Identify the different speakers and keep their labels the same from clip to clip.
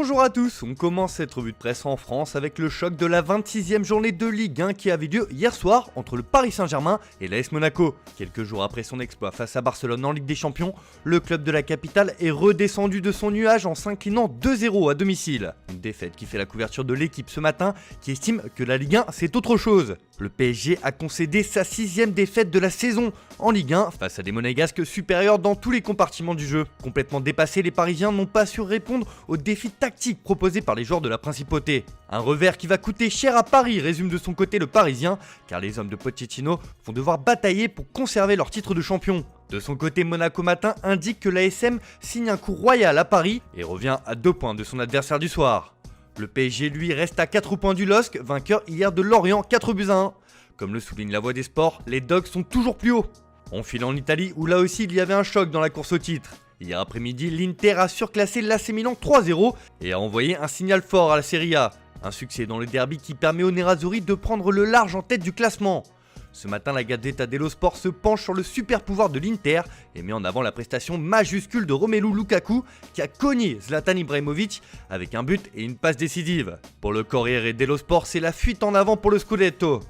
Speaker 1: Bonjour à tous, on commence cette revue de presse en France avec le choc de la 26e journée de Ligue 1 qui avait lieu hier soir entre le Paris Saint-Germain et l'AS Monaco. Quelques jours après son exploit face à Barcelone en Ligue des Champions, le club de la capitale est redescendu de son nuage en s'inclinant 2-0 à domicile. Une défaite qui fait la couverture de l'équipe ce matin qui estime que la Ligue 1 c'est autre chose. Le PSG a concédé sa 6e défaite de la saison en Ligue 1 face à des Monégasques supérieurs dans tous les compartiments du jeu. Complètement dépassés, les Parisiens n'ont pas su répondre aux défis tactiques proposés par les joueurs de la Principauté. Un revers qui va coûter cher à Paris, résume de son côté le Parisien, car les hommes de Pochettino vont devoir batailler pour conserver leur titre de champion. De son côté, Monaco Matin indique que l'ASM signe un coup royal à Paris et revient à 2 points de son adversaire du soir. Le PSG lui reste à 4 points du LOSC, vainqueur hier de Lorient 4-1. Comme le souligne la Voix des Sports, les Dogs sont toujours plus hauts. On file en Italie où là aussi il y avait un choc dans la course au titre. Hier après-midi, l'Inter a surclassé l'AC Milan 3-0 et a envoyé un signal fort à la Serie A. Un succès dans le derby qui permet aux Nerazzurri de prendre le large en tête du classement. Ce matin, la Gazzetta dello Sport se penche sur le super pouvoir de l'Inter et met en avant la prestation majuscule de Romelu Lukaku qui a cogné Zlatan Ibrahimovic avec un but et une passe décisive. Pour le Corriere dello Sport, c'est la fuite en avant pour le Scudetto.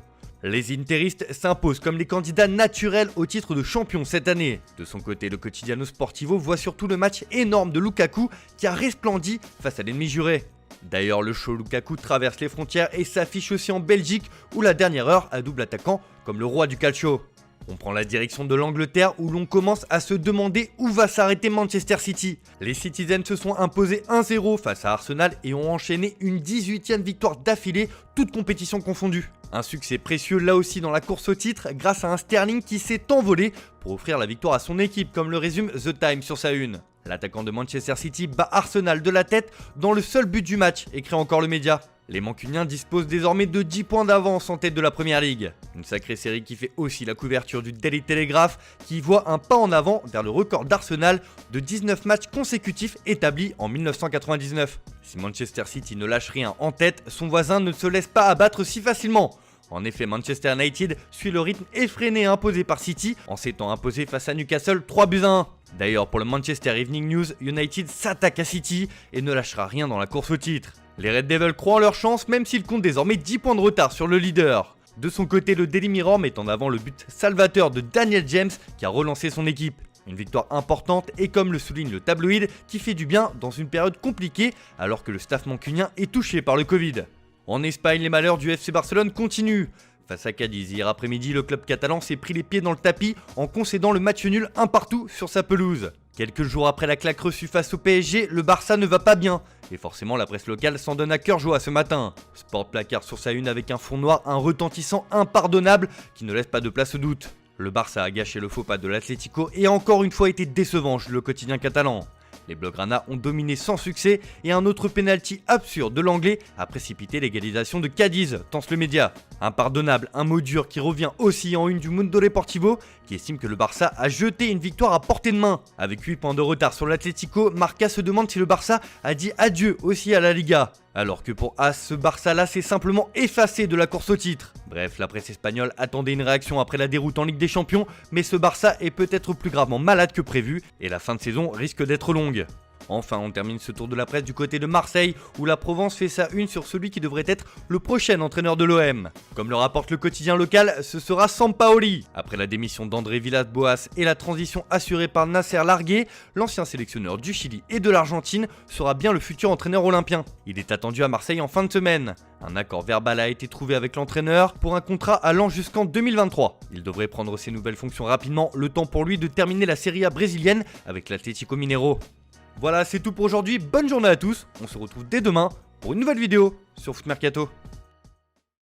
Speaker 1: Les interistes s'imposent comme les candidats naturels au titre de champion cette année. De son côté, le Quotidiano Sportivo voit surtout le match énorme de Lukaku qui a resplendi face à l'ennemi juré. D'ailleurs, le show Lukaku traverse les frontières et s'affiche aussi en Belgique où la dernière heure a double attaquant comme le roi du calcio. On prend la direction de l'Angleterre où l'on commence à se demander où va s'arrêter Manchester City. Les Citizens se sont imposés 1-0 face à Arsenal et ont enchaîné une 18e victoire d'affilée, toutes compétitions confondues. Un succès précieux là aussi dans la course au titre grâce à un Sterling qui s'est envolé pour offrir la victoire à son équipe comme le résume The Times sur sa une. L'attaquant de Manchester City bat Arsenal de la tête dans le seul but du match, écrit encore le média. Les Mancuniens disposent désormais de 10 points d'avance en tête de la Première Ligue. Une sacrée série qui fait aussi la couverture du Daily Telegraph qui voit un pas en avant vers le record d'Arsenal de 19 matchs consécutifs établi en 1999. Si Manchester City ne lâche rien en tête, son voisin ne se laisse pas abattre si facilement. En effet, Manchester United suit le rythme effréné imposé par City en s'étant imposé face à Newcastle 3-1. D'ailleurs, pour le Manchester Evening News, United s'attaque à City et ne lâchera rien dans la course au titre. Les Red Devils croient en leur chance même s'ils comptent désormais 10 points de retard sur le leader. De son côté, le Daily Mirror met en avant le but salvateur de Daniel James qui a relancé son équipe. Une victoire importante et comme le souligne le tabloïd, qui fait du bien dans une période compliquée alors que le staff mancunien est touché par le Covid. En Espagne, les malheurs du FC Barcelone continuent. Face à Cadiz, hier après-midi, le club catalan s'est pris les pieds dans le tapis en concédant le match nul 1-1 sur sa pelouse. Quelques jours après la claque reçue face au PSG, le Barça ne va pas bien. Et forcément, la presse locale s'en donne à cœur joie ce matin. Sport placard sur sa une avec un fond noir, un retentissant impardonnable qui ne laisse pas de place au doute. Le Barça a gâché le faux pas de l'Atlético et a encore une fois été décevant, le quotidien catalan. Les Blaugrana ont dominé sans succès et un autre pénalty absurde de l'anglais a précipité l'égalisation de Cadiz, pense le média. Impardonnable, un mot dur qui revient aussi en une du Mundo Deportivo qui estime que le Barça a jeté une victoire à portée de main. Avec 8 points de retard sur l'Atlético, Marca se demande si le Barça a dit adieu aussi à la Liga. Alors que pour As, ce Barça-là s'est simplement effacé de la course au titre. Bref, la presse espagnole attendait une réaction après la déroute en Ligue des Champions, mais ce Barça est peut-être plus gravement malade que prévu et la fin de saison risque d'être longue. Enfin, on termine ce tour de la presse du côté de Marseille, où la Provence fait sa une sur celui qui devrait être le prochain entraîneur de l'OM. Comme le rapporte le quotidien local, ce sera Sampaoli. Après la démission d'André Villas-Boas et la transition assurée par Nasser Largué, l'ancien sélectionneur du Chili et de l'Argentine sera bien le futur entraîneur olympien. Il est attendu à Marseille en fin de semaine. Un accord verbal a été trouvé avec l'entraîneur pour un contrat allant jusqu'en 2023. Il devrait prendre ses nouvelles fonctions rapidement, le temps pour lui de terminer la Serie A brésilienne avec l'Atlético Mineiro. Voilà, c'est tout pour aujourd'hui, bonne journée à tous, on se retrouve dès demain pour une nouvelle vidéo sur Foot Mercato.